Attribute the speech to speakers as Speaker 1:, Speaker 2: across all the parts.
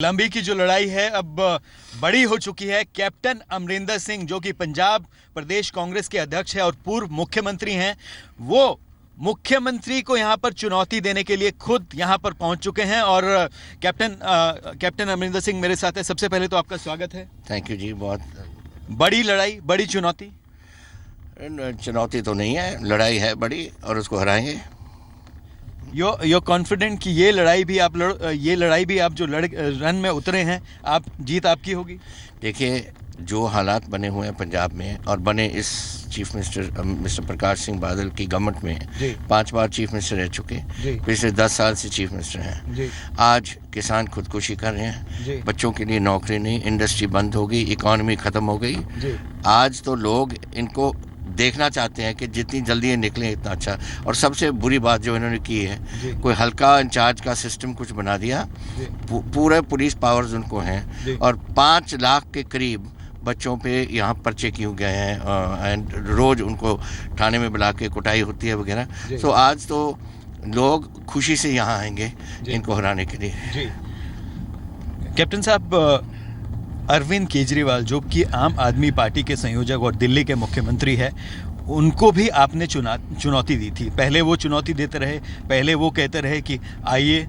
Speaker 1: लंबी की जो लड़ाई है अब बड़ी हो चुकी है। कैप्टन अमरिंदर सिंह जो कि पंजाब प्रदेश कांग्रेस के अध्यक्ष है और पूर्व मुख्यमंत्री हैं, वो मुख्यमंत्री को यहां पर चुनौती देने के लिए खुद यहां पर पहुंच चुके हैं। और कैप्टन अमरिंदर सिंह मेरे साथ है। सबसे पहले तो आपका स्वागत है।
Speaker 2: थैंक यू जी। बहुत
Speaker 1: बड़ी लड़ाई, बड़ी चुनौती।
Speaker 2: चुनौती तो नहीं है, लड़ाई है बड़ी और उसको हराएंगे।
Speaker 1: यो कॉन्फिडेंट कि ये लड़ाई भी आप जो रन में उतरे हैं, आप जीत आपकी होगी।
Speaker 2: देखिए, जो हालात बने हुए हैं पंजाब में और बने इस chief minister mister Prakash Singh Badal की गवर्नमेंट में 5 बार चीफ मिनिस्टर रह चुके, पिछले 10 साल से चीफ मिनिस्टर हैं। आज किसान खुदकुशी कर रहे हैं, बच्चों के लिए नौकरी नहीं, इंडस्ट्री बंद हो गई, इकॉनमी ख़त्म हो गई। आज तो लोग इनको देखना चाहते हैं कि जितनी जल्दी ये निकलें इतना अच्छा। और सबसे बुरी बात जो इन्होंने की है, कोई हल्का इंचार्ज का सिस्टम कुछ बना दिया। पूरे पुलिस पावर्स उनको हैं और 5 लाख के करीब बच्चों पे यहाँ पर्चे क्यों गए हैं एंड रोज़ उनको थाने में बुला के कुटाई होती है वगैरह। तो आज तो लोग खुशी से यहाँ आएंगे इनको हराने के लिए।
Speaker 1: कैप्टन साहब, अरविंद केजरीवाल जो कि आम आदमी पार्टी के संयोजक और दिल्ली के मुख्यमंत्री है, उनको भी आपने चुनौती दी थी। पहले वो चुनौती देते रहे, पहले वो कहते रहे कि आइए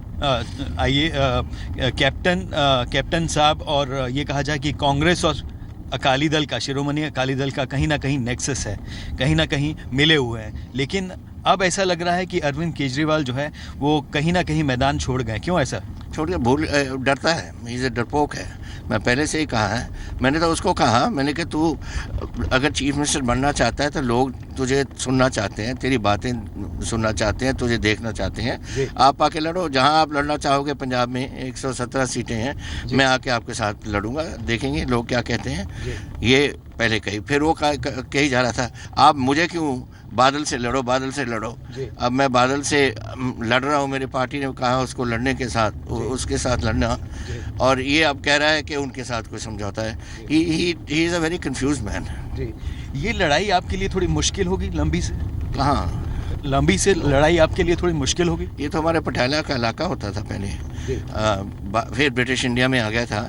Speaker 1: कैप्टन साहब, और ये कहा जाए कि कांग्रेस और अकाली दल का, शिरोमणि अकाली दल का कहीं ना कहीं नेक्सस है, कहीं ना कहीं मिले हुए हैं। लेकिन अब ऐसा लग रहा है कि अरविंद केजरीवाल जो है वो कहीं ना कहीं मैदान छोड़ गए। क्यों ऐसा?
Speaker 2: छोड़ के डरता है, ये डरपोक है। मैं पहले से ही कहा है, मैंने तो उसको कहा, मैंने कहा तू अगर चीफ मिनिस्टर बनना चाहता है तो लोग तुझे सुनना चाहते हैं, तेरी बातें सुनना चाहते हैं, तुझे देखना चाहते हैं। आप आके लड़ो, जहां आप लड़ना चाहोगे। पंजाब में 117 सीटें हैं, मैं आके आपके साथ लड़ूंगा, देखेंगे लोग क्या कहते हैं। ये पहले कही, फिर वो कही जा रहा था आप मुझे क्यों बादल से लड़ो, बादल से लड़ो। अब मैं बादल से लड़ रहा हूँ, मेरी पार्टी ने कहा उसको लड़ने के साथ, उसके साथ लड़ना, और ये अब कह रहा है कि उनके साथ कोई समझौता है। He is a very confuse man.
Speaker 1: ये लड़ाई आपके लिए थोड़ी मुश्किल होगी लंबी से?
Speaker 2: कहाँ
Speaker 1: लंबी से लड़ाई आपके लिए थोड़ी मुश्किल होगी?
Speaker 2: ये तो हमारे पटियाला का इलाका होता था पहले, फिर ब्रिटिश इंडिया में आ गया था,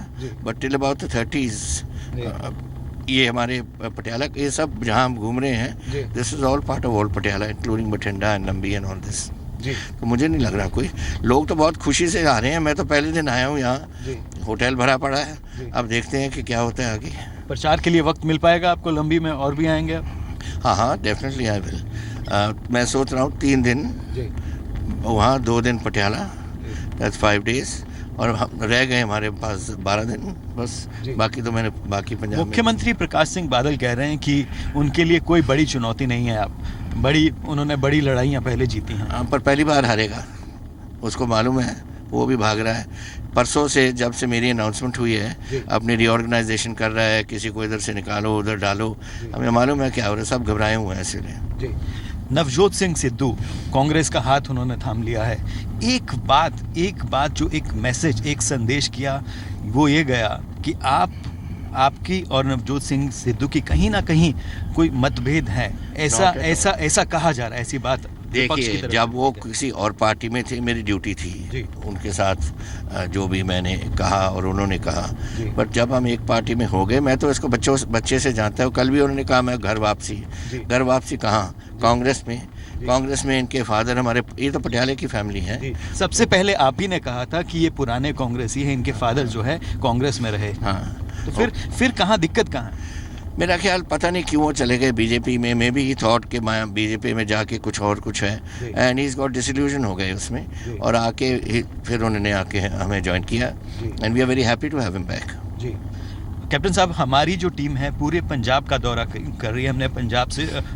Speaker 2: but till about the 30s ये हमारे पटियाला, ये सब जहाँ हम घूम रहे हैं, this is all part of old Patiala including Bathinda and लंबी एंड ऑल दिस। तो मुझे नहीं लग रहा कोई, लोग तो बहुत खुशी से आ रहे हैं। मैं तो पहले दिन आया हूँ यहाँ, होटल भरा पड़ा है। अब देखते हैं कि क्या होता है आगे।
Speaker 1: प्रचार के लिए वक्त मिल पाएगा आपको लंबी में? और भी आएंगे आप?
Speaker 2: हाँ, डेफिनेटली आई विल। मैं सोच रहा हूँ 3 दिन वहाँ, 2 दिन पटियाला, दैट्स 5 days, और रह गए हमारे पास 12 दिन बस। बाकी तो मैंने बाकी पंजाब।
Speaker 1: मुख्यमंत्री प्रकाश सिंह बादल कह रहे हैं कि उनके लिए कोई बड़ी चुनौती नहीं है। उन्होंने बड़ी लड़ाइयाँ पहले जीती हैं।
Speaker 2: हाँ, पर पहली बार हारेगा, उसको मालूम है, वो भी भाग रहा है। परसों से जब से मेरी अनाउंसमेंट हुई है, अपनी रीऑर्गेनाइजेशन कर रहा है, किसी को इधर से निकालो उधर डालो। हमें मालूम है क्या हो रहा है, सब घबराए हुए हैं इसलिए।
Speaker 1: नवजोत सिंह सिद्धू, कांग्रेस का हाथ उन्होंने थाम लिया है। एक बात जो एक मैसेज, एक संदेश किया, वो ये गया कि आपकी और नवजोत सिंह सिद्धू की कहीं ना कहीं कोई मतभेद है। ऐसा कहा जा रहा है, ऐसी बात।
Speaker 2: देखिए, जब वो किसी और पार्टी में थे, मेरी ड्यूटी थी उनके साथ जो भी मैंने कहा और उन्होंने कहा। बट जब हम एक पार्टी में हो गए, मैं तो इसको बच्चे से जानता हूँ। कल भी उन्होंने कहा मैं घर वापसी कहाँ? कांग्रेस में इनके फादर, हमारे, ये तो पटियाले की फैमिली है।
Speaker 1: सबसे पहले आप ही ने कहा था कि ये पुराने कांग्रेसी है, इनके फादर जो है कांग्रेस में रहे।
Speaker 2: हाँ,
Speaker 1: तो फिर कहाँ दिक्कत कहाँ है?
Speaker 2: मेरा ख्याल पता नहीं क्यों वो चले गए बीजेपी में। मे बी ही थॉट कि मैं बीजेपी में जाके कुछ है, and he is got disillusion हो गए उसमें, और आके फिर उन्होंने आके हमें ज्वाइन किया, and we are very happy to have him back.
Speaker 1: Captain साहब, हमारी जो टीम है पूरे पंजाब का दौरा कर रही है।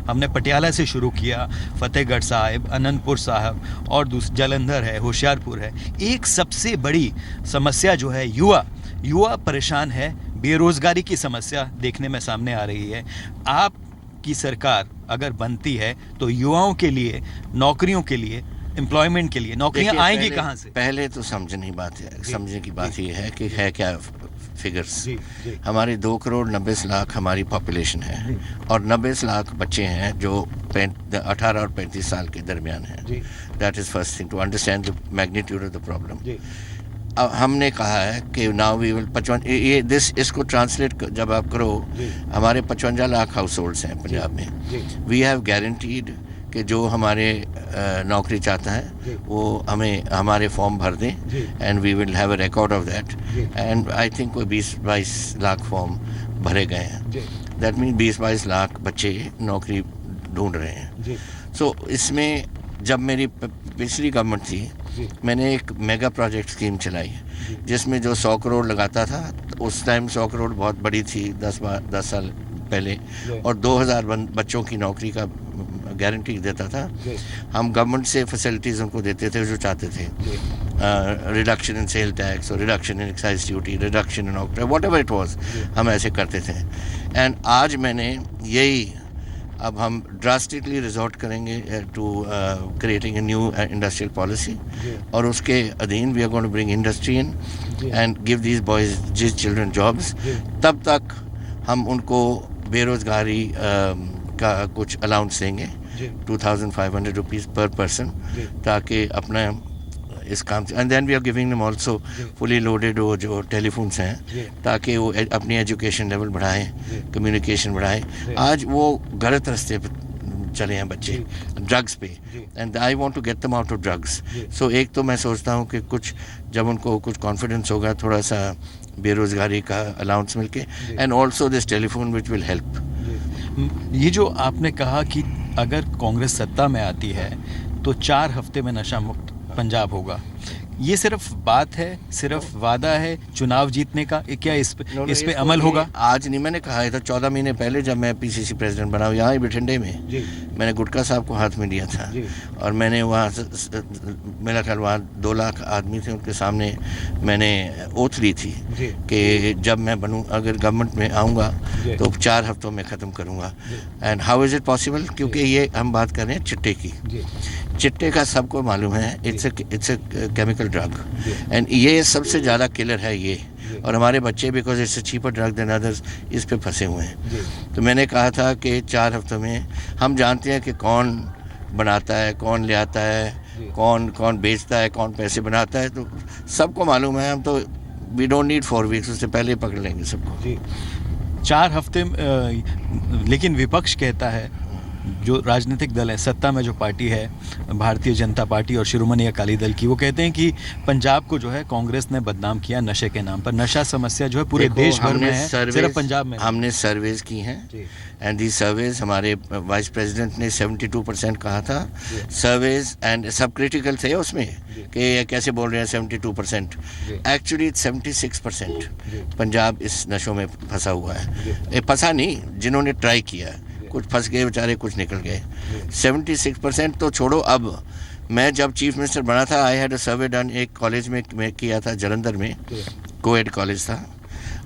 Speaker 1: हमने पटियाला से शुरू किया, फतेहगढ़ साहिब, अनंतपुर साहिब, और जालंधर है, होशियारपुर है। एक सबसे बड़ी समस्या जो है, युवा परेशान है, बेरोजगारी की समस्या देखने में सामने आ रही है। आपकी सरकार अगर बनती है तो युवाओं के लिए, नौकरियों के लिए, एम्प्लॉयमेंट के लिए नौकरियां आएंगी कहां से?
Speaker 2: पहले तो समझने की बात ये है कि है क्या फिगर्स। हमारी 2,90,00,000 लाख हमारी पॉपुलेशन है, और 90 लाख बच्चे हैं जो 18 और 35 साल के दरमियान हैं। That is first thing to understand the magnitude of the problem. हमने कहा है कि नाउ वी विल 55 ये इसको ट्रांसलेट जब आप करो, हमारे 55 लाख हाउस होल्ड्स हैं पंजाब में। वी हैव गारंटीड कि जो हमारे नौकरी चाहता है वो हमें हमारे फॉर्म भर दें, and we will have a record of that. And I think कोई 20-22 लाख फॉर्म भरे गए हैं। दैट मीन 20-22 लाख बच्चे नौकरी ढूंढ रहे हैं। सो इसमें जब मेरी पिछली गवर्नमेंट थी, मैंने एक मेगा प्रोजेक्ट स्कीम चलाई जिसमें जो 100 करोड़ लगाता था, उस टाइम 100 करोड़ बहुत बड़ी थी 10 साल पहले, और 2000 बच्चों की नौकरी का गारंटी देता था। हम गवर्नमेंट से फैसिलिटीज़ उनको देते थे जो चाहते थे, रिडक्शन इन सेल टैक्स और reduction in excise duty, reduction in ऑक्ट्रा, what ever it was, हम ऐसे करते थे। एंड आज मैंने यही, अब हम ड्रास्टिकली रिजॉर्ट करेंगे to creating a new industrial policy, और उसके अधीन we are going to bring industry in and give these boys जिस चिल्ड्रन जॉब्स। तब तक हम उनको बेरोज़गारी का कुछ अलाउंस देंगे, 2500 रुपीज़ पर पर्सन, ताकि अपना इस काम से, and then we are giving them also fully loaded वो जो टेलीफोन्स हैं, ताकि वो अपनी एजुकेशन लेवल बढ़ाएं, कम्युनिकेशन बढ़ाएं। आज वो गलत रास्ते पर चले हैं बच्चे, ड्रग्स पे, and I want to get them out of drugs. So एक तो मैं सोचता हूँ कि कुछ जब उनको कुछ कॉन्फिडेंस होगा, थोड़ा सा बेरोज़गारी का अलाउंस मिलके, and also this telephone which will help.
Speaker 1: ये जो आपने कहा कि अगर कांग्रेस सत्ता में आती है तो 4 हफ्ते में नशा मुक्त पंजाब होगा, ये सिर्फ बात है, सिर्फ वादा है चुनाव जीतने का, क्या इस पे अमल होगा?
Speaker 2: आज नहीं, मैंने कहा था 14 महीने पहले जब मैं पीसीसी प्रेसिडेंट बना, यहाँ ही बठिंडे में मैंने गुटका साहब को हाथ में लिया था, और मैंने वहाँ मेरा ख्याल वहाँ 2 लाख आदमी थे, उनके सामने मैंने ओथ ली थी कि जब मैं बनूँ, अगर गवर्नमेंट में आऊँगा तो 4 हफ्तों में ख़त्म करूँगा। And how is it possible? क्योंकि ये हम बात कर रहे हैं चिट्टे की। चिट्टे का सबको मालूम है, it's a chemical drug, and ये सबसे ज़्यादा किलर है ये, और हमारे बच्चे because it's a cheaper drug than others इस पे फंसे हुए हैं। तो मैंने कहा था कि 4 हफ्तों में हम जानते हैं कि कौन बनाता है, कौन ले आता है, कौन बेचता है, कौन पैसे बनाता है, तो सबको मालूम है। हम तो वी डोंट नीड 4 वीक्स, उससे पहले ही पकड़ लेंगे सबको।
Speaker 1: 4 हफ्ते, लेकिन विपक्ष कहता है, जो राजनीतिक दल है, सत्ता में जो पार्टी है भारतीय जनता पार्टी और शिरोमणि अकाली दल की, वो कहते हैं कि पंजाब को जो है कांग्रेस ने बदनाम किया नशे के नाम पर। नशा समस्या जो है पूरे देश भर में है, सिर्फ पंजाब में।
Speaker 2: हमने सर्वेज की हैं, एंड दी सर्वेज हमारे वाइस प्रेसिडेंट ने 72% कहा था। सर्वेज एंड सब क्रिटिकल थे उसमें कि ये कैसे बोल रहे हैं 72%, एक्चुअली 76% पंजाब इस नशों में फंसा हुआ है। फंसा नहीं, जिन्होंने ट्राई किया, कुछ फंस गए बेचारे, कुछ निकल गए। 76% तो छोड़ो, अब मैं जब चीफ मिनिस्टर बना था, I had a survey done, एक कॉलेज में किया था, जलंधर में, कोएड कॉलेज था,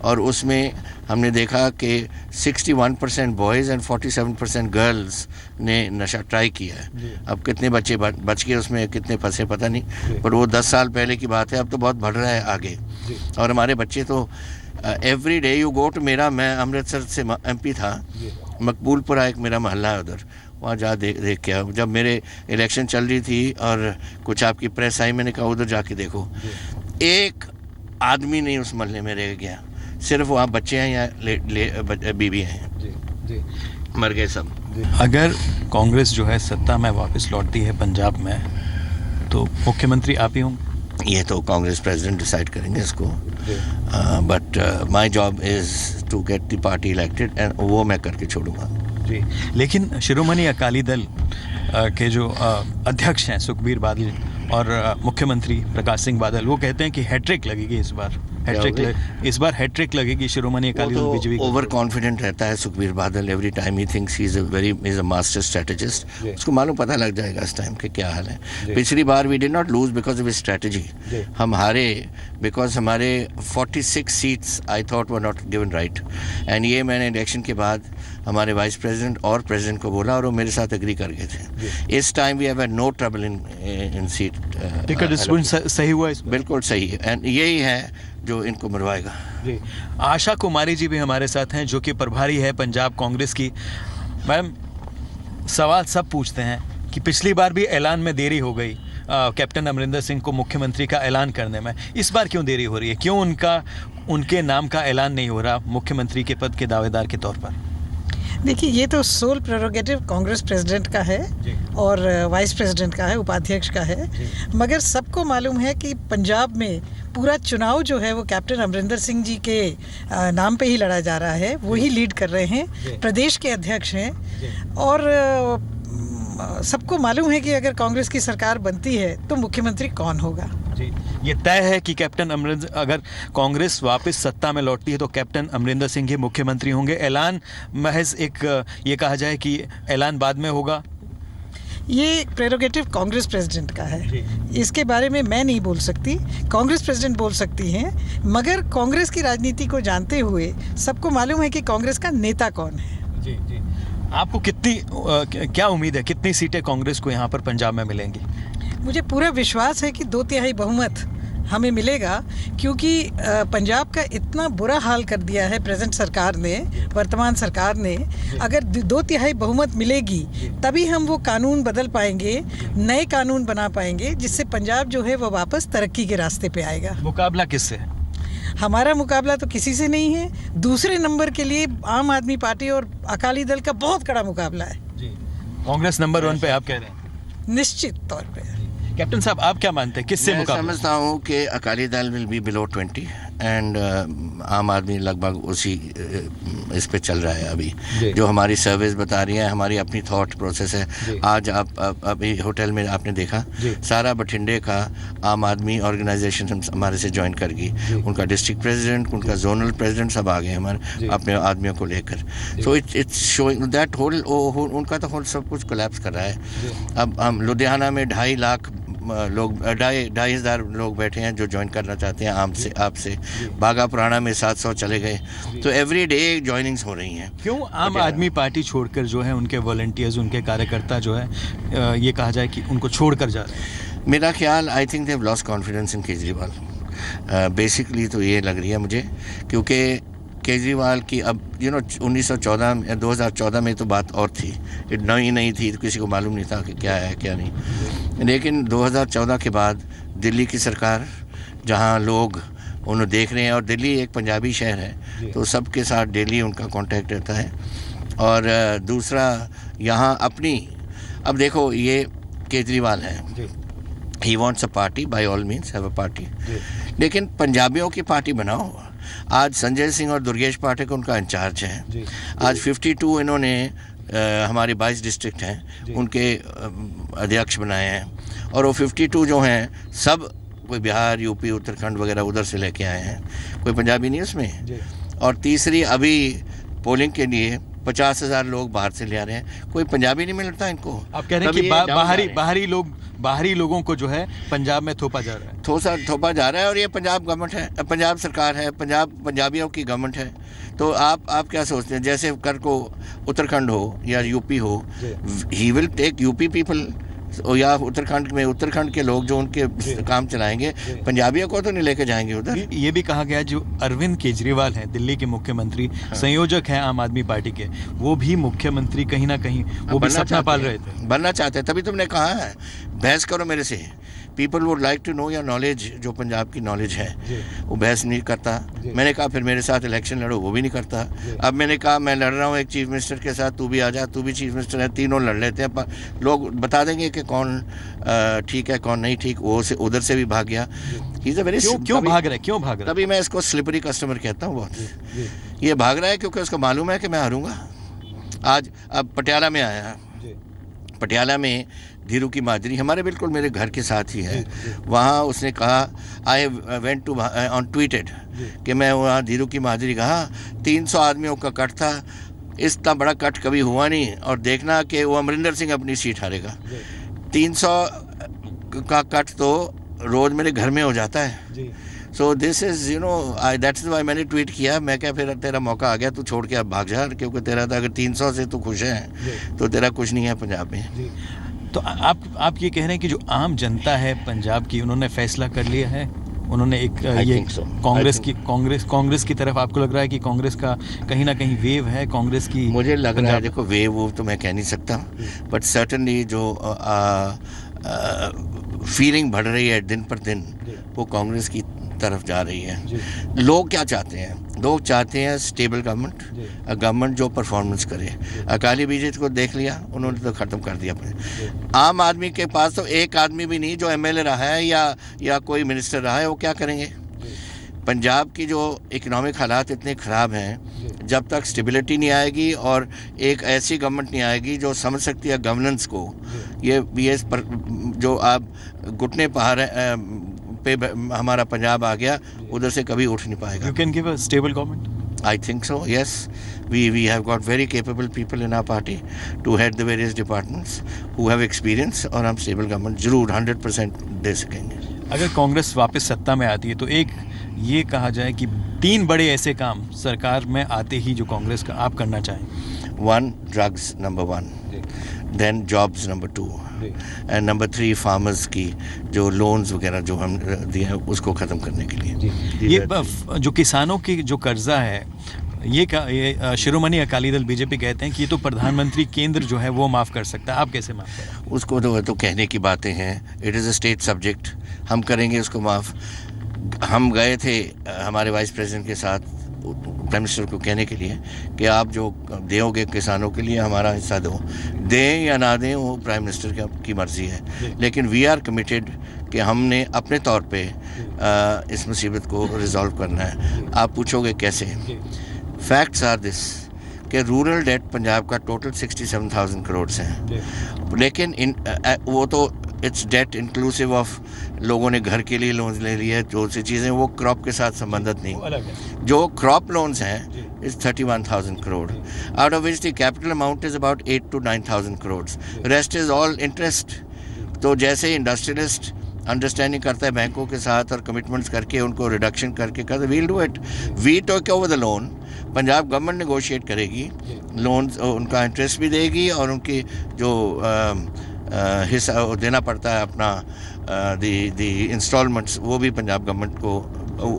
Speaker 2: और उसमें हमने देखा कि 61% बॉयज़ एंड 47% गर्ल्स ने नशा ट्राई किया है। अब कितने बच्चे बच गए उसमें, कितने फंसे पता नहीं, पर वो 10 साल पहले की बात है, अब तो बहुत बढ़ रहा है आगे। और हमारे बच्चे तो every day you go to, मैं अमृतसर से MP था, मकबूलपुरा एक मेरा मोहल्ला है उधर, वहाँ जा देख के आओ। जब मेरे इलेक्शन चल रही थी और कुछ आपकी प्रेस आई, मैंने कहा उधर जाके देखो, एक आदमी नहीं उस मोहल्ले में रह गया, सिर्फ वहाँ बच्चे हैं या बीवी हैं, मर गए सब।
Speaker 1: अगर कांग्रेस जो है सत्ता में वापस लौटती है पंजाब में, तो मुख्यमंत्री आप ही होंगे?
Speaker 2: ये तो कांग्रेस प्रेसिडेंट डिसाइड करेंगे इसको, but my job is to get the party elected, and वो मैं करके छोड़ूंगा
Speaker 1: जी। लेकिन शिरोमणि अकाली दल के जो अध्यक्ष हैं सुखबीर बादल और मुख्यमंत्री प्रकाश सिंह बादल, वो कहते हैं कि हैट्रिक लगेगी इस बार, इस बार हैट्रिक लगेगी Shiromani Akali Dal BJP.
Speaker 2: Over confident रहता है Sukhbir Badal, every time he thinks he is a master strategist. उसको मालूम पता लग जाएगा इस टाइम के क्या हाल है। पिछली बार we did not lose because of his strategy, हम हारे बिकॉज हमारे 46 seats I thought were not given right, and ये मैंने इलेक्शन के बाद हमारे वाइस प्रेसिडेंट और प्रेसिडेंट को बोला, और वो मेरे साथ एग्री कर गए थे। इस time we have no trouble in seat.
Speaker 1: Ticket distribution सही हुआ इसमें?
Speaker 2: बिल्कुल सही है, एंड यही है जो इनको मरवाएगा।
Speaker 1: जी। आशा कुमारी जी भी हमारे साथ हैं, जो कि प्रभारी है पंजाब कांग्रेस की। मैम, सवाल सब पूछते हैं कि पिछली बार भी ऐलान में देरी हो गई, कैप्टन अमरिंदर सिंह को मुख्यमंत्री का ऐलान करने में इस बार क्यों देरी हो रही है? क्यों उनके नाम का ऐलान नहीं हो रहा मुख्यमंत्री के पद के दावेदार के तौर पर?
Speaker 3: देखिए, ये तो सोल प्रेरोगेटिव कांग्रेस प्रेसिडेंट का है और वाइस प्रेसिडेंट का है, उपाध्यक्ष का है। मगर सबको मालूम है कि पंजाब में पूरा चुनाव जो है वो कैप्टन अमरिंदर सिंह जी के नाम पे ही लड़ा जा रहा है। वो ही लीड कर रहे हैं, प्रदेश के अध्यक्ष हैं। और सबको मालूम है कि अगर कांग्रेस की सरकार बनती है तो मुख्यमंत्री कौन होगा।
Speaker 1: जी, ये तय है कि कैप्टन अमरिंदर, अगर कांग्रेस वापस सत्ता में लौटती है तो कैप्टन अमरिंदर सिंह ही मुख्यमंत्री होंगे। ऐलान महज एक, ये कहा जाए कि ऐलान बाद में होगा।
Speaker 3: ये प्रेरोगेटिव कांग्रेस प्रेसिडेंट का है, इसके बारे में मैं नहीं बोल सकती, कांग्रेस प्रेसिडेंट बोल सकती हैं। मगर कांग्रेस की राजनीति को जानते हुए सबको मालूम है कि कांग्रेस का नेता कौन है।
Speaker 1: जी जी, आपको क्या उम्मीद है, कितनी सीटें कांग्रेस को यहाँ पर पंजाब में मिलेंगी?
Speaker 3: मुझे पूरा विश्वास है कि 2/3 बहुमत हमें मिलेगा, क्योंकि पंजाब का इतना बुरा हाल कर दिया है प्रेजेंट सरकार ने, वर्तमान सरकार ने। अगर 2/3 बहुमत मिलेगी तभी हम वो कानून बदल पाएंगे, नए कानून बना पाएंगे, जिससे पंजाब जो है वो वापस तरक्की के रास्ते पे आएगा।
Speaker 1: मुकाबला किससे है?
Speaker 3: हमारा मुकाबला तो किसी से नहीं है। दूसरे नंबर के लिए आम आदमी पार्टी और अकाली दल का बहुत कड़ा मुकाबला है।
Speaker 1: कांग्रेस नंबर 1 पे आप कह रहे हैं?
Speaker 3: निश्चित तौर पे।
Speaker 1: कैप्टन साहब, आप क्या मानते हैं, किससे मुकाबला?
Speaker 2: मैं समझता हूँ कि Akali Dal will be below 20 and आम आदमी लगभग उसी इस पे चल रहा है अभी। जो हमारी सर्विस बता रही है, हमारी अपनी थॉट प्रोसेस है। आज आप अभी होटल में आपने देखा, सारा बठिंडे का आम आदमी ऑर्गेनाइजेशन हमारे से ज्वाइन कर गई। उनका डिस्ट्रिक्ट प्रेसिडेंट, उनका जोनल प्रेसिडेंट सब आ गए हमारे अपने आदमियों को लेकर। So it's showing that whole, उनका तो होल सब कुछ कोलैप्स कर रहा है। अब हम लुधियाना में 2.5 लाख लोग, 2,500 लोग बैठे हैं जो ज्वाइन करना चाहते हैं आपसे। बागा पुराना में 700 चले गए। तो एवरी डे ज्वाइनिंग्स हो रही हैं।
Speaker 1: क्यों आम आदमी पार्टी छोड़कर जो है उनके वॉलंटियर्स, उनके कार्यकर्ता जो है, ये कहा जाए कि उनको छोड़कर जा रहे हैं?
Speaker 2: मेरा ख्याल, I think they have lost confidence in Kejriwal. Basically तो ये लग रही है मुझे, क्योंकि केजरीवाल की अब 2014 में तो बात और थी, नई नहीं थी, तो किसी को मालूम नहीं था कि क्या है क्या नहीं। लेकिन 2014 के बाद दिल्ली की सरकार, जहां लोग उन्हें देख रहे हैं, और दिल्ली एक पंजाबी शहर है तो सबके साथ डेली उनका कांटेक्ट रहता है। और दूसरा यहाँ अपनी, अब देखो ये केजरीवाल है, he wants a party, by all means have a party, लेकिन पंजाबियों की पार्टी बनाओ। आज संजय सिंह और दुर्गेश पाठक उनका इंचार्ज है। आज 52 इन्होंने हमारे 22 डिस्ट्रिक्ट हैं उनके अध्यक्ष बनाए हैं, और वो 52 जो हैं सब कोई बिहार, यूपी, उत्तराखंड वगैरह उधर से लेके आए हैं, कोई पंजाबी नहीं उसमें। और तीसरी, अभी पोलिंग के लिए 50,000 लोग बाहर से ले आ रहे हैं, कोई पंजाबी नहीं मिलता इनको।
Speaker 1: आप कह रहे हैं कि बाहरी लोगों को जो है पंजाब में थोपा जा रहा है,
Speaker 2: थोपा जा रहा है। और ये पंजाब गवर्नमेंट है, पंजाब सरकार है, पंजाबियों की गवर्नमेंट है। तो आप क्या सोचते हैं, जैसे कर को उत्तराखंड हो या यूपी हो, he will take UP people, या उत्तराखंड के लोग जो उनके काम चलाएंगे, पंजाबियों को तो नहीं लेके जाएंगे उधर।
Speaker 1: ये भी कहा गया जो अरविंद केजरीवाल हैं, दिल्ली के मुख्यमंत्री, संयोजक हैं आम आदमी पार्टी के, वो भी मुख्यमंत्री कहीं ना कहीं वो भी सपना पाल रहे थे,
Speaker 2: बनना चाहते हैं। तभी तुमने कहा है, बहस करो मेरे से। People would like to know your knowledge, जो पंजाब की नॉलेज है, वो बहस नहीं करता। मैंने कहा फिर मेरे साथ इलेक्शन लड़ो, वो भी नहीं करता। अब मैंने कहा मैं लड़ रहा हूँ एक चीफ मिनिस्टर के साथ, तू भी आ जा, तू भी चीफ मिनिस्टर है, तीनों लड़ लेते हैं, लोग बता देंगे कि कौन ठीक है कौन नहीं ठीक। वो से उधर से भी भाग गया।
Speaker 1: क्यों भाग रहा है?
Speaker 2: तभी मैं इसको स्लिपरी कस्टमर कहता हूँ बहुत। ये भाग रहा है क्योंकि उसको मालूम है कि मैं हारूंगा। आज अब पटियाला में आया, पटियाला में धीरू की माजरी हमारे बिल्कुल मेरे घर के साथ ही है। वहाँ उसने कहा, I went to on tweeted, कि मैं वहाँ धीरू की माजरी कहा 300 आदमियों का कट था, इतना बड़ा कट कभी हुआ नहीं, और देखना कि वो अमरिंदर सिंह अपनी सीट हारेगा। 300 का कट तो रोज़ मेरे घर में हो जाता है। So this is that's why मैंने ट्वीट किया। मैं क्या, फिर तेरा मौका आ गया, तू छोड़ के अब भाग जा, क्योंकि तेरा तो अगर 300 से तू खुश है तो तेरा कुछ नहीं है पंजाब में।
Speaker 1: तो आप ये कह रहे हैं कि जो आम जनता है पंजाब की, उन्होंने फैसला कर लिया है, उन्होंने एक कांग्रेस की तरफ, आपको लग रहा है कि कांग्रेस का कहीं ना कहीं वेव है कांग्रेस की?
Speaker 2: मुझे लग रहा है, देखो वेव तो मैं कह नहीं सकता, बट सर्टनली जो फीलिंग बढ़ रही है दिन पर दिन, वो कांग्रेस की तरफ जा रही है। लोग क्या चाहते हैं? लोग चाहते हैं स्टेबल गवर्नमेंट, गवर्नमेंट जो परफॉर्मेंस करे। अकाली बीजेपी को देख लिया, उन्होंने तो ख़त्म कर दिया अपने। आम आदमी के पास तो एक आदमी भी नहीं जो एमएलए रहा है या कोई मिनिस्टर रहा है, वो क्या करेंगे? पंजाब की जो इकोनॉमिक हालात इतने ख़राब हैं, जब तक स्टेबिलिटी नहीं आएगी और एक ऐसी गवर्नमेंट नहीं आएगी जो समझ सकती है गवर्नेंस को, ये जो आप घुटने पहाड़ पे हमारा पंजाब आ गया, उधर से कभी उठ नहीं पाएगा।
Speaker 1: You can give a stable government?
Speaker 2: I think so, yes. We have got very capable people in our party to head the various departments who have experience, और हम स्टेबल गवर्नमेंट जरूर 100% दे सकेंगे।
Speaker 1: अगर कांग्रेस वापस सत्ता में आती है तो एक ये कहा जाए कि 3 बड़े ऐसे काम सरकार में आते ही जो कांग्रेस का आप करना चाहें।
Speaker 2: 1, drugs number 1, then jobs number 2, and number 3 farmers की जो लोन्स वगैरह जो हम दिए हैं उसको ख़त्म करने के लिए।
Speaker 1: ये जो किसानों की जो कर्जा है, ये शिरोमणि अकाली दल बीजेपी कहते हैं कि ये तो प्रधानमंत्री केंद्र जो है वो माफ़ कर सकता है, आप कैसे माफ़ करें?
Speaker 2: उसको तो कहने की बातें हैं, it is a state subject, हम करेंगे उसको माफ़। हम गए थे हमारे वाइस प्रेसिडेंट के साथ प्राइम मिनिस्टर को कहने के लिए कि आप जो दोगे किसानों के लिए हमारा हिस्सा दो, दें या ना दें वो प्राइम मिनिस्टर की मर्ज़ी है, लेकिन वी आर कमिटेड कि हमने अपने तौर पे इस मुसीबत को रिजॉल्व करना है। आप पूछोगे कैसे? फैक्ट्स आर दिस कि रूरल डेट पंजाब का टोटल 67,000 करोड़ है, लेकिन वो तो इट्स डेट इंक्लूसिव ऑफ लोगों ने घर के लिए लोन्स ले लिए, जो सी चीज़ें वो क्रॉप के साथ संबंधित नहीं। जो क्रॉप लोन्स हैं इस 31,000 crore, out of which the capital amount is about 8 to 9,000 crore, rest is all interest. तो जैसे इंडस्ट्रियलिस्ट अंडरस्टैंडिंग करता है बैंकों के साथ और कमिटमेंट्स करके उनको रिडक्शन करके करते, we'll do it, we take over the loan. Punjab government negotiate करेगी लोन्स, उनका इंटरेस्ट भी देगी और उनकी जो हिस्सा देना पड़ता है अपना दी इंस्टॉलमेंट्स, वो भी पंजाब गवर्नमेंट को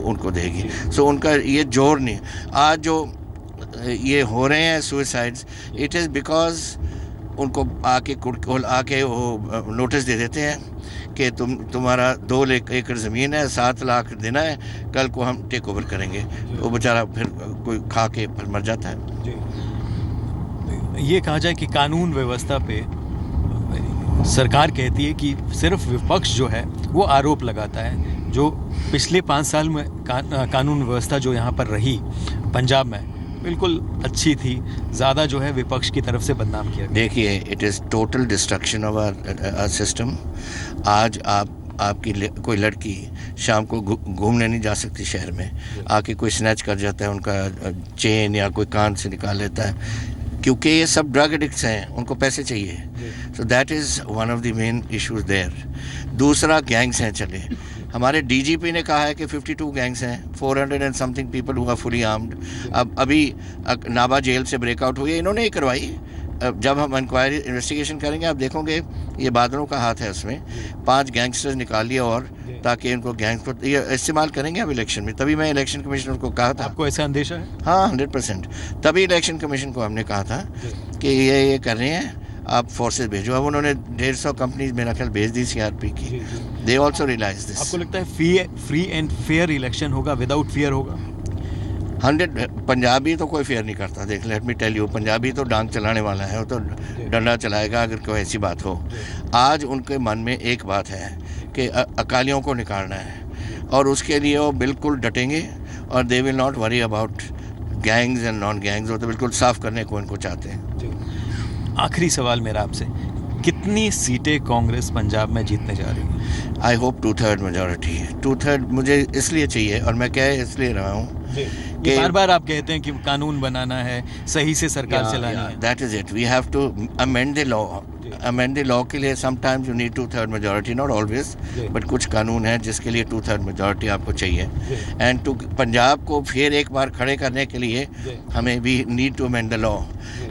Speaker 2: उनको देगी। सो उनका ये जोर नहीं। आज जो ये हो रहे हैं सुसाइड्स, इट इज़ बिकॉज उनको आके वो नोटिस दे देते हैं कि तुम्हारा 2 एकड़ ज़मीन है, 7 लाख देना है, कल को हम टेक ओवर करेंगे। वो बेचारा फिर कोई खा के फिर मर जाता है।
Speaker 1: ये कहा जाए कि कानून व्यवस्था पे सरकार कहती है कि सिर्फ विपक्ष जो है वो आरोप लगाता है। जो पिछले 5 साल में कानून व्यवस्था जो यहाँ पर रही पंजाब में बिल्कुल अच्छी थी, ज़्यादा जो है विपक्ष की तरफ से बदनाम किया गया।
Speaker 2: देखिए, it is total destruction of our system. आज आपकी कोई लड़की शाम को घूमने नहीं जा सकती शहर में, आके कोई स्नैच कर जाता है, उनका चेन या कोई कान से निकाल लेता है, क्योंकि ये सब ड्रग एडिक्ट्स हैं, उनको पैसे चाहिए। So that is one of the main issues there. दूसरा, गैंग्स हैं चले। हमारे डीजीपी ने कहा है कि 52 गैंग्स हैं, 400 and something people who are fully armed। अब अभी नाबा जेल से ब्रेकआउट हुई है, इन्होंने ही करवाई। जब हम इंक्वायरी इन्वेस्टिगेशन करेंगे आप देखोगे ये बादलों का हाथ है उसमें। 5 गैंगस्टर्स निकाल लिए और ताकि इनको गैंग्स को ये इस्तेमाल करेंगे अब इलेक्शन में। तभी मैं इलेक्शन कमिश्नर को कहा था।
Speaker 1: आपको ऐसा अंदेशा है?
Speaker 2: हाँ, 100%। तभी इलेक्शन कमीशन को हमने कहा था कि ये कर रहे हैं, आप फोर्सेस भेजो। अब उन्होंने 150 कंपनीज मेरा ख्याल भेज दी सीआरपी की। They also realise this.
Speaker 1: आपको लगता है फ्री एंड फेयर इलेक्शन होगा, विदाउट फियर होगा?
Speaker 2: 100। पंजाबी तो कोई फेयर नहीं करता। देख, let me tell you, Punjabi तो डांग चलाने वाला है, वो तो डंडा चलाएगा अगर कोई ऐसी बात हो। आज उनके मन में एक बात है कि अकालियों को निकालना है, और उसके लिए वो बिल्कुल डटेंगे और they will not worry about gangs and non gangs. वो तो बिल्कुल साफ करने को इनको चाहते हैं।
Speaker 1: आखिरी सवाल मेरा आपसे, कितनी सीटें कांग्रेस पंजाब में जीतने जा रही है?
Speaker 2: I hope 2/3 majority. 2/3 मुझे इसलिए चाहिए, और मैं कह इसलिए रहा हूँ
Speaker 1: कि बार बार आप कहते हैं कि कानून बनाना है, सही से सरकार चलानी है।
Speaker 2: That is it, we have to amend the law. Amend the law के लिए sometimes you need 2/3 majority, not always, but कुछ कानून है जिसके लिए 2/3 मेजॉरिटी आपको चाहिए। एंड टू पंजाब को फिर एक बार खड़े करने के लिए हमें we need to amend the law,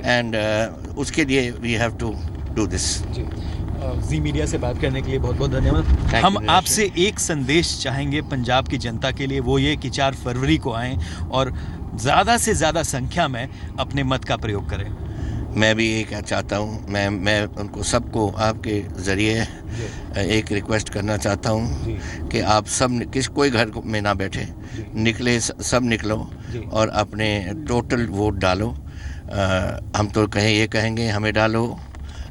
Speaker 2: and उसके लिए we have to do this.
Speaker 1: जी मीडिया से बात करने के लिए बहुत बहुत धन्यवाद। हम आपसे एक संदेश चाहेंगे पंजाब की जनता के लिए, वो ये कि 4 फरवरी को आएँ और ज़्यादा से ज़्यादा संख्या में अपने मत का प्रयोग करें।
Speaker 2: मैं भी यही चाहता हूँ, मैं उनको सबको आपके ज़रिए एक रिक्वेस्ट करना चाहता हूँ कि आप सब कोई घर में ना बैठे, निकले, सब निकलो और अपने टोटल वोट डालो। हम तो ये कहेंगे हमें डालो,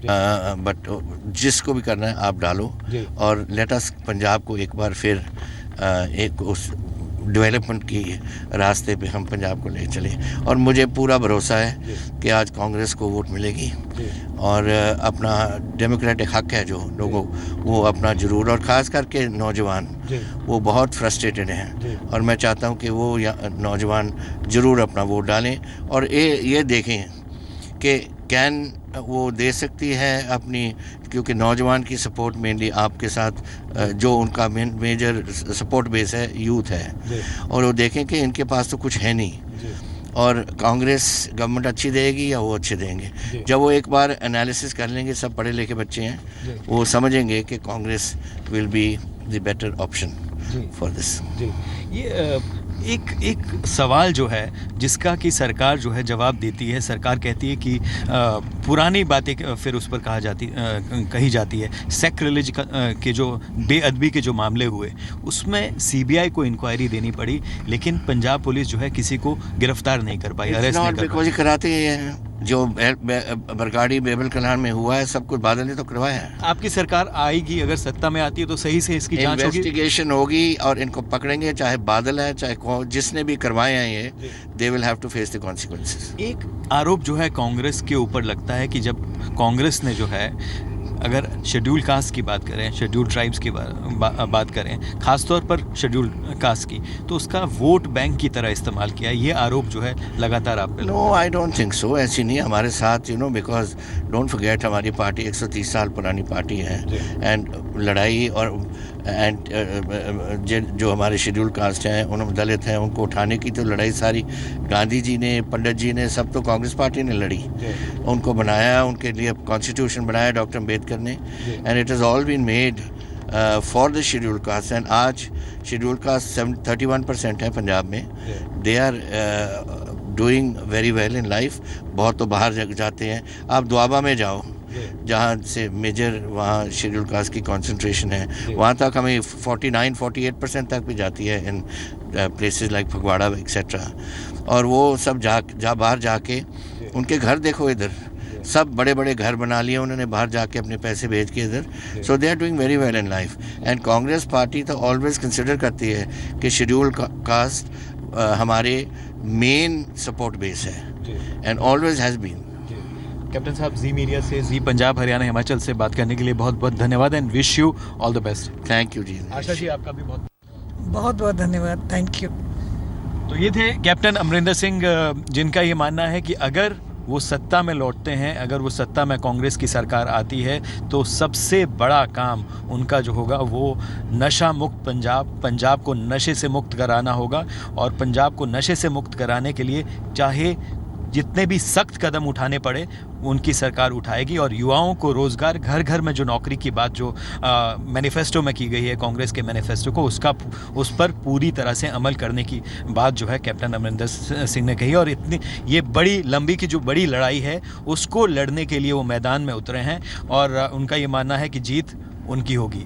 Speaker 2: बट जिसको भी करना है आप डालो और लेट अस पंजाब को एक बार फिर एक उस डेवलपमेंट की रास्ते पे हम पंजाब को ले चले। और मुझे पूरा भरोसा है कि आज कांग्रेस को वोट मिलेगी और अपना डेमोक्रेटिक हक है जो लोगों वो अपना ज़रूर, और ख़ास करके नौजवान वो बहुत फ्रस्ट्रेटेड हैं और मैं चाहता हूं कि वो नौजवान ज़रूर अपना वोट डालें और ये देखें कि कैन वो दे सकती है अपनी, क्योंकि नौजवान की सपोर्ट मेनली आपके साथ जो उनका मेजर सपोर्ट बेस है यूथ है, और वो देखें कि इनके पास तो कुछ है नहीं और कांग्रेस गवर्नमेंट अच्छी देगी या वो अच्छे देंगे। जब वो एक बार एनालिसिस कर लेंगे, सब पढ़े लिखे बच्चे हैं, वो समझेंगे कि Congress will be the better option for this.
Speaker 1: ये एक सवाल जो है जिसका कि सरकार जो है जवाब देती है, सरकार कहती है कि पुरानी बातें फिर उस पर कही जाती है। सैक्रिलेज के जो बेअदबी के जो मामले हुए उसमें सीबीआई को इंक्वायरी देनी पड़ी, लेकिन पंजाब पुलिस जो है किसी को गिरफ्तार नहीं कर पाई, अरेस्ट नहीं कर पाई।
Speaker 2: कराते हैं जो बरगाड़ी बेबल कलान में हुआ है, सब कुछ बादल ने तो करवाया है।
Speaker 1: आपकी सरकार आएगी, अगर सत्ता में आती है तो सही से इसकी जांच होगी,
Speaker 2: इन्वेस्टिगेशन होगी और इनको पकड़ेंगे, चाहे बादल है चाहे जिसने भी करवाए हैं ये, they will have to face the consequences.
Speaker 1: एक आरोप जो है कांग्रेस के ऊपर लगता है कि जब कांग्रेस ने जो है, अगर शेड्यूल कास्ट की बात करें, शेड्यूल ट्राइब्स की बात करें, ख़ासतौर पर शेड्यूल कास्ट की, तो उसका वोट बैंक की तरह इस्तेमाल किया, ये आरोप जो है लगातार आप पे।
Speaker 2: No, I don't think so. ऐसी नहीं हमारे साथ, बिकॉज डोंट फॉरगेट हमारी पार्टी 130 साल पुरानी पार्टी है एंड लड़ाई और जो हमारे शेड्यूल कास्ट हैं, उन्होंने दलित हैं, उनको उठाने की तो लड़ाई सारी गांधी जी ने, पंडित जी ने, सब तो कांग्रेस पार्टी ने लड़ी, उनको बनाया, उनके लिए कॉन्स्टिट्यूशन बनाया डॉक्टर अम्बेडकर ने, and it is all been made for the schedule caste. And आज शेड्यूल कास्ट 31% है पंजाब में, they are doing very well in life. बहुत तो बाहर जाते हैं, आप दुआबा में जाओ जहाँ से मेजर वहाँ शेड्यूल कास्ट की कंसंट्रेशन है, वहाँ तक हमें 49-48% तक भी जाती है in places like Phagwara etcetera. और वो सब बाहर जाके उनके घर देखो, इधर सब बड़े बड़े घर बना लिए उन्होंने बाहर जाके अपने पैसे भेज के इधर। So they are doing very well in life. And Congress party तो ऑलवेज कंसिडर करती है कि शेड्यूल कास्ट हमारे मेन सपोर्ट बेस है and always has been.
Speaker 1: Captain साहब, जी मीडिया से, जी पंजाब हरियाणा हिमाचल से बात करने के लिए बहुत बहुत धन्यवाद and wish you all the best.
Speaker 2: Thank you ji.
Speaker 1: Asha ji, आपका भी बहुत
Speaker 3: बहुत धन्यवाद, थैंक यू।
Speaker 1: तो ये थे कैप्टन अमरिंदर सिंह, जिनका ये मानना है कि अगर वो सत्ता में लौटते हैं, अगर वो सत्ता में कांग्रेस की सरकार आती है, तो सबसे बड़ा काम उनका जो होगा वो नशा मुक्त पंजाब को नशे से मुक्त कराना होगा। और पंजाब को नशे से मुक्त कराने के लिए चाहे जितने भी सख्त कदम उठाने पड़े उनकी सरकार उठाएगी। और युवाओं को रोज़गार, घर घर में जो नौकरी की बात जो मैनिफेस्टो में की गई है, कांग्रेस के मैनिफेस्टो को, उस पर पूरी तरह से अमल करने की बात जो है कैप्टन अमरिंदर सिंह ने कही। और इतनी ये बड़ी लंबी की जो बड़ी लड़ाई है उसको लड़ने के लिए वो मैदान में उतरे हैं और उनका ये मानना है कि जीत उनकी होगी।